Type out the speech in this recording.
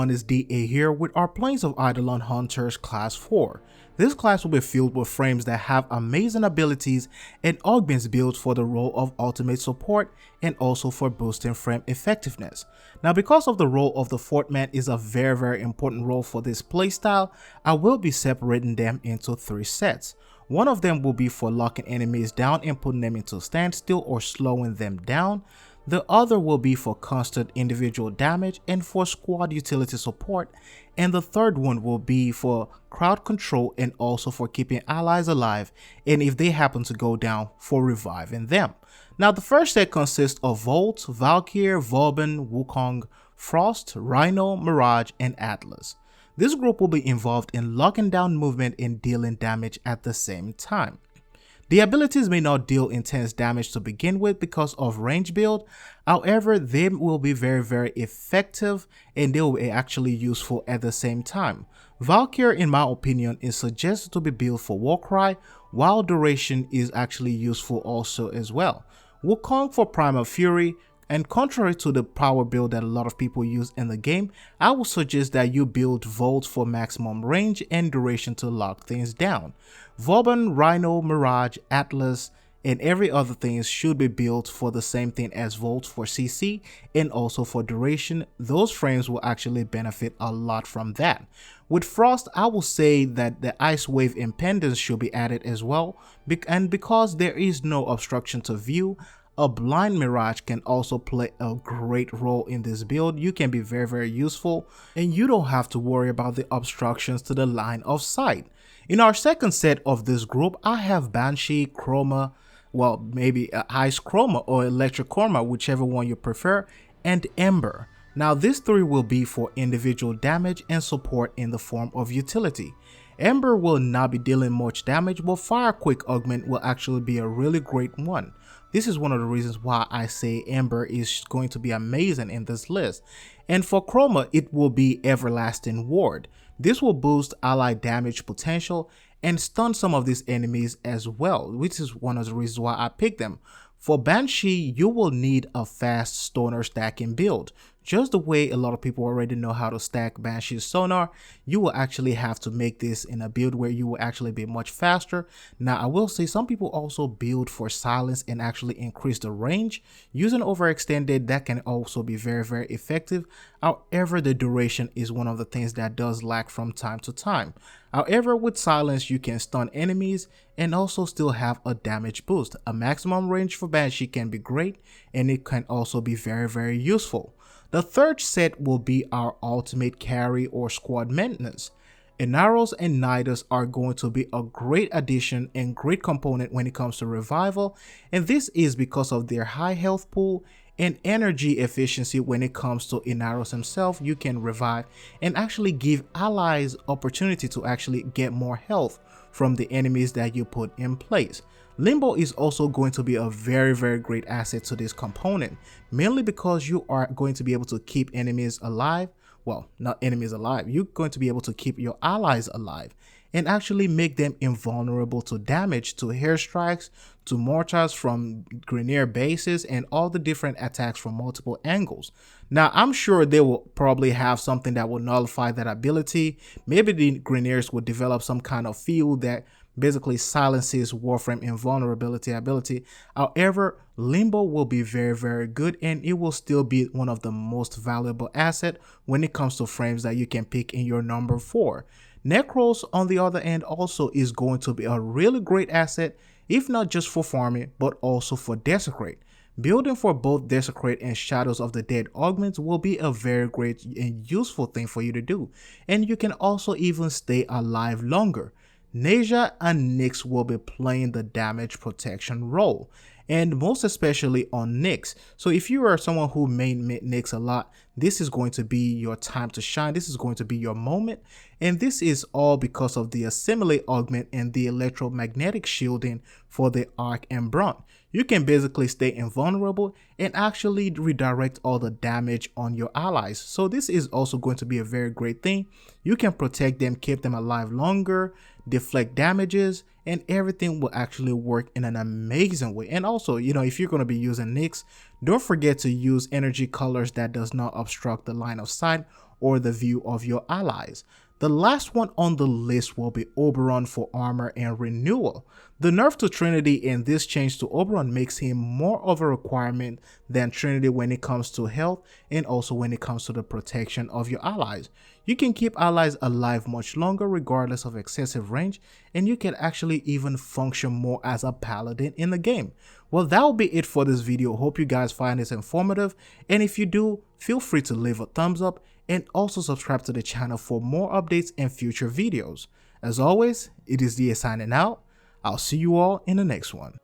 everyone, it's DA here with our Plains of Eidolon Hunters Class 4. This class will be filled with frames that have amazing abilities and augments built for the role of ultimate support and also for boosting frame effectiveness. Now, because of the role of the fourth man is a very important role for this playstyle, I will be separating them into 3 sets. One of them will be for locking enemies down and putting them into standstill or slowing them down. The other will be for constant individual damage and for squad utility support, and the third one will be for crowd control and also for keeping allies alive, and if they happen to go down, for reviving them. Now, the first set consists of Volt, Valkyr, Vauban, Wukong, Frost, Rhino, Mirage, and Atlas. This group will be involved in locking down movement and dealing damage at the same time. The abilities may not deal intense damage to begin with because of range build, however they will be very effective and they will be actually useful at the same time. Valkyr, in my opinion, is suggested to be built for Warcry, while Duration is actually useful also as well. Wukong for Primal Fury, and contrary to the power build that a lot of people use in the game, I would suggest that you build Volt for maximum range and duration to lock things down. Vauban, Rhino, Mirage, Atlas, and every other thing should be built for the same thing as Volt for CC and also for duration. Those frames will actually benefit a lot from that. With Frost, I will say that the Ice Wave Impedance should be added as well, and because there is no obstruction to view, a blind Mirage can also play a great role in this build. You can be very useful and you don't have to worry about the obstructions to the line of sight. In our second set of this group, I have Banshee, Chroma, well maybe Ice Chroma or Electric Chroma, whichever one you prefer, and Ember. Now these 3 will be for individual damage and support in the form of utility. Ember will not be dealing much damage, but Fire Quick Augment will actually be a really great one. This is one of the reasons why I say Ember is going to be amazing in this list. And for Chroma, it will be Everlasting Ward. This will boost ally damage potential and stun some of these enemies as well, which is one of the reasons why I picked them. For Banshee, you will need a fast stoner stacking build. Just the way a lot of people already know how to stack Banshee's sonar, you will actually have to make this in a build where you will actually be much faster. Now, I will say some people also build for silence and actually increase the range. Using overextended, that can also be very effective. However, the duration is one of the things that does lack from time to time. However, with silence, you can stun enemies and also still have a damage boost. A maximum range for Banshee can be great, and it can also be very useful. The third set will be our ultimate carry or squad maintenance. Inaros and Nidus are going to be a great addition and great component when it comes to revival, and this is because of their high health pool and energy efficiency. When it comes to Inaros himself, you can revive and actually give allies opportunity to actually get more health from the enemies that you put in place. Limbo is also going to be a very great asset to this component, mainly because you are going to be able to keep enemies alive. Well, not enemies alive, you're going to be able to keep your allies alive and actually make them invulnerable to damage, to airstrikes, to mortars from Grineer bases, and all the different attacks from multiple angles. Now, I'm sure they will probably have something that will nullify that ability. Maybe the Grineers will develop some kind of field that basically silences Warframe invulnerability ability. However, Limbo will be very good, and it will still be one of the most valuable asset when it comes to frames that you can pick in your number 4. Necros, on the other end, also is going to be a really great asset, if not just for farming, but also for Desecrate. Building for both Desecrate and Shadows of the Dead augments will be a very great and useful thing for you to do, and you can also even stay alive longer. Neja and Nyx will be playing the damage protection role, and most especially on Nyx. So if you are someone who main Nyx a lot, this is going to be your time to shine. This is going to be your moment, and this is all because of the Assimilate augment and the electromagnetic shielding for the Arc and Brunt. You can basically stay invulnerable and actually redirect all the damage on your allies. So this is also going to be a very great thing. You can protect them, keep them alive longer, deflect damages, and everything will actually work in an amazing way. And also, if you're going to be using Nyx, don't forget to use energy colors that does not obstruct the line of sight or the view of your allies. The last one on the list will be Oberon for armor and renewal. The nerf to Trinity and this change to Oberon makes him more of a requirement than Trinity when it comes to health and also when it comes to the protection of your allies. You can keep allies alive much longer regardless of excessive range, and you can actually even function more as a paladin in the game. Well, that will be it for this video. Hope you guys find this informative, and if you do, feel free to leave a thumbs up and also subscribe to the channel for more updates and future videos. As always, it is DA signing out. I'll see you all in the next one.